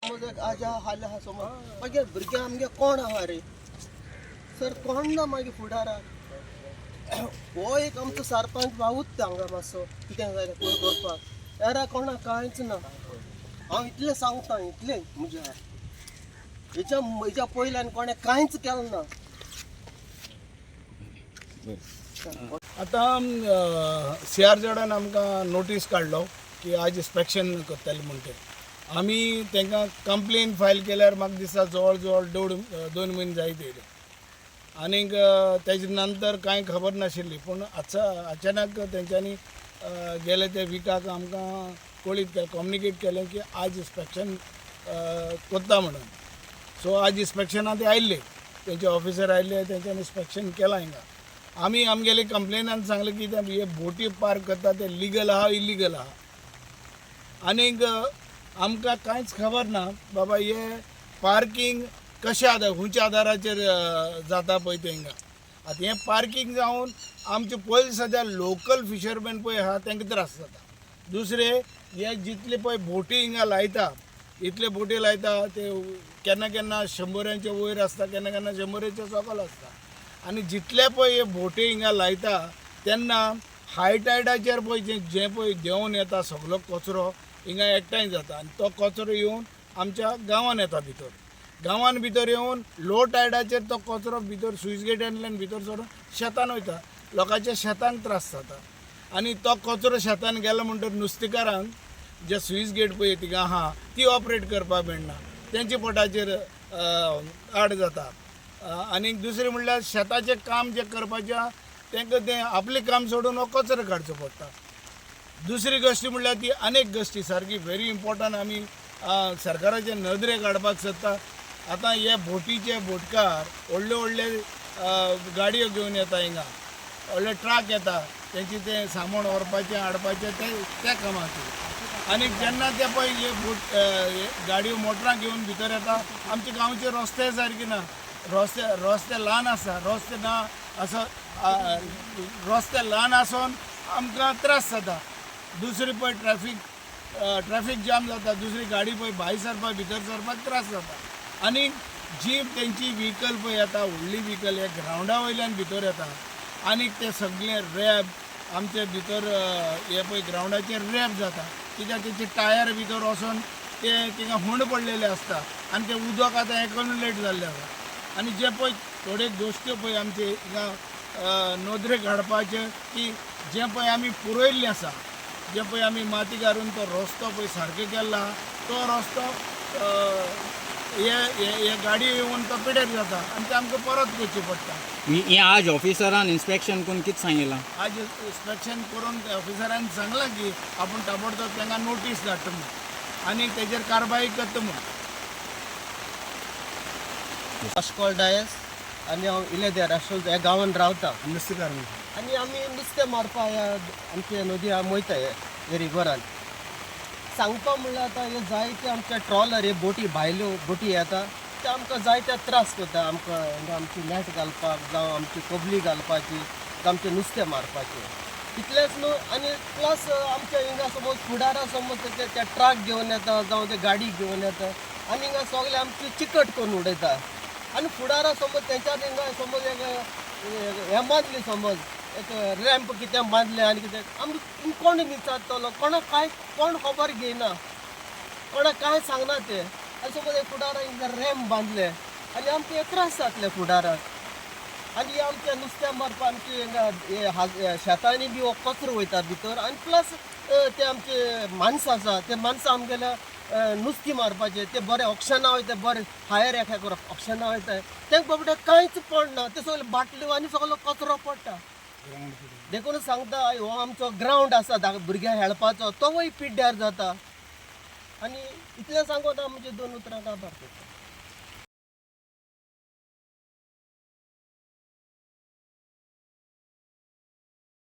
समज एक आजा हाल्या हा समज मागीर भुरगे आमगे कोण आहा रे सर कोण ना मागीर फुडाराक हो एक आमचो सरपंच भाऊच हांगा मातसो कितें जाय करपाक एरा कोणा कांयच ना हांव इतलें सांगता इतलें म्हज्या हेच्या पयल्यान कोणें कांयच केलें ना. आता CRZन आमकां नोटीस काडलो की आज इन्स्पेक्शन करतले म्हणटे आमी तांकां कंप्लेन फायल केल्यार म्हाका दिसता जवळ जवळ 2 म्हयने जायत येयले आनीक तेजे नंतर कांय खबर नाशिल्ली पूण अचानक तेंच्यांनी गेले ते विकाक आमकां कळीत केलें कम्युनिकेट केलें की आज इन्स्पेक्शन कोत्ता म्हणून. सो आज इन्स्पेक्शना ते आयिल्ले तेंचे ऑफिसर आयिल्ले तेंच्यांनी इन्स्पेक्शन केलां हिंगा. आमी आमगेले कंप्लेनान सांगलें की हे बोटी पार्क करता ते लिगल आहा इलिगल आहा आनीक आमकां कांयच खबर ना बाबा हे पार्किंग कशा खंयच्या आदाराचेर जाता पळय ते हिंगा. आतां हें पार्किंग जावन आमचे पयलीं सद्या लोकल फिशरमॅन पळय आहा तांकां त्रास जाता. दुसरे हे जितले पळय बोटी हिंगा लायता इतले बोटी लायता ते केन्ना केन्ना 100च्या वयर आसता केन्ना केन्ना 100च्या सकयल आसता आनी जितले पळय हे बोटी हिंगा लायता तेन्ना हाय टायडाचेर पळय जे पळय देंवन येता सगळो कचरो हिंगा एकठांय जाता आनी तो कचरो येवन आमच्या गांवांत येता भितर. गांवांत भितर येवन लो टायडाचेर तो कचरो भितर स्विच गेटांतल्यान भितर सरून शेतान वयता लोकांच्या शेतांक त्रास जाता आनी तो कचरो शेतान गेलो म्हणटकीर नुस्तेकारांक जे स्विच गेट पळय थिंगा आहा ती ऑपरेट करपाक मेळना तेंच्या पोटाचेर आड जाता. आनीक दुसरें म्हणल्यार शेताचें काम जे करपाचें तांकां तें आपलें काम सोडून हो कचरो काडचो पडटा. दुसरी गोश्ट म्हणल्यार ती अनेक गोश्टी सारकी व्हेरी इम्पॉर्टंट आमी सरकाराचे नदरेक हाडपाक सोदता. आतां हे बोटीचे बोटकार व्हडले व्हडले गाडयो घेवन येता हिंगा व्हडले ट्रक येता तेंचे तें सामान व्हरपाचें हाडपाचें त्या कामां खातीर आनीक जेन्ना ते पळय हे बोट गाडयो मोटरां घेवन भितर येता आमच्या गांवचे रस्ते सारके ना रस्ते ल्हान आसा रस्ते ना असो रस्ते ल्हान आसून आमकां त्रास जाता. दुसरी पळय ट्रॅफिक जाम जाता दुसरी गाडी पळय भायर सरपाक भितर सरपाक त्रास जाता आनी जी तेंची व्हिकल पळय येता व्हडली व्हिकल हे ग्रावंडा वयल्यान भितर येता आनीक ते सगळे रॅप आमचे भितर हे पळय ग्रावंडाचेर रॅप जाता कित्याक तेचे टायर भितर वचोन ते तिंगा हुंड पडलेले आसता आनी ते उदक आतां एक्युमुलेट जाल्लें आसा आनी जे पळय थोडे गोश्टी पळय आमचे हिंगा नदरेक हाडपाचे की जे पळय आमी पुरयल्लें आसा जे पळय आमी माती घालून तो रस्तो पळय सारको केल्लो आहा तो रस्तो हे गाडयो येवन तो पिड्यार जाता आनी ते आमकां परत करची पडटा. हे आज ऑफिसरान इन्स्पेक्शन करून कितें सांगितलां? आज इन्स्पेक्शन करून ऑफिसरान सांगलां की आपूण ताबडतोब तांकां नोटीस धाडटा म्हणून आनी तेजेर कारवाई करता म्हणून. अश्कोल डायस आनी हांव इलेदेर अश्कोल ह्या गांवांत रावता नुस्तेकार आनी आमी नुस्तें मारपा ह्या आमचे नदी वयता हे रिवरान. सांगपा म्हणल्यार आतां हे जायते आमचे ट्रॉलर हे बोटी भायल्यो बोटी येता ते आमकां जायते त्रास करता आमकां आमची नॅट घालपाक जावं आमची कबली घालपाची जावं आमचें नुस्तें मारपाचें इतलेंच न्हू. आनी प्लस आमच्या हिंगा समज फुडारा समज ते ट्रक घेवन येता जावं ते गाडी घेवन येता आनी हिंगा सगळे आमची चिकट करून उडयता आनी फुडारा समज तेंच्यात हिंगा समज एक हें बांदली समज एक रॅम्प कितें बांदलें आनी कितें आमी कोण विचारतलो कोण खबर घेयना कोणाक कांय सांगना ते आनी समज एक फुडारा हिंगा रॅम्प बांदले आनी आमकां त्रास जातले फुडाराक आनी आमचे नुस्तें मारपा आमचे हिंगा शेतांनी बी हो कचरो वयता भितर आनी प्लस ते आमचे माणसां आसा ते माणसां आमगेल्या नुस्तें मारपाचे ते बरे ऑप्शना वयता बरे हायर एका करप ऑप्शना वयता तांकां बाबडे कांयच पडना ते सगळे बाटल्यो आनी सगळो कचरो पडटा. देखून सांगता हो आमचो ग्रावंड आसा भुरग्यांक खेळपाचो तोवूय पिड्ड्यार जाता आनी इतलें सांगून आमचे 2 उतरां काबार करता.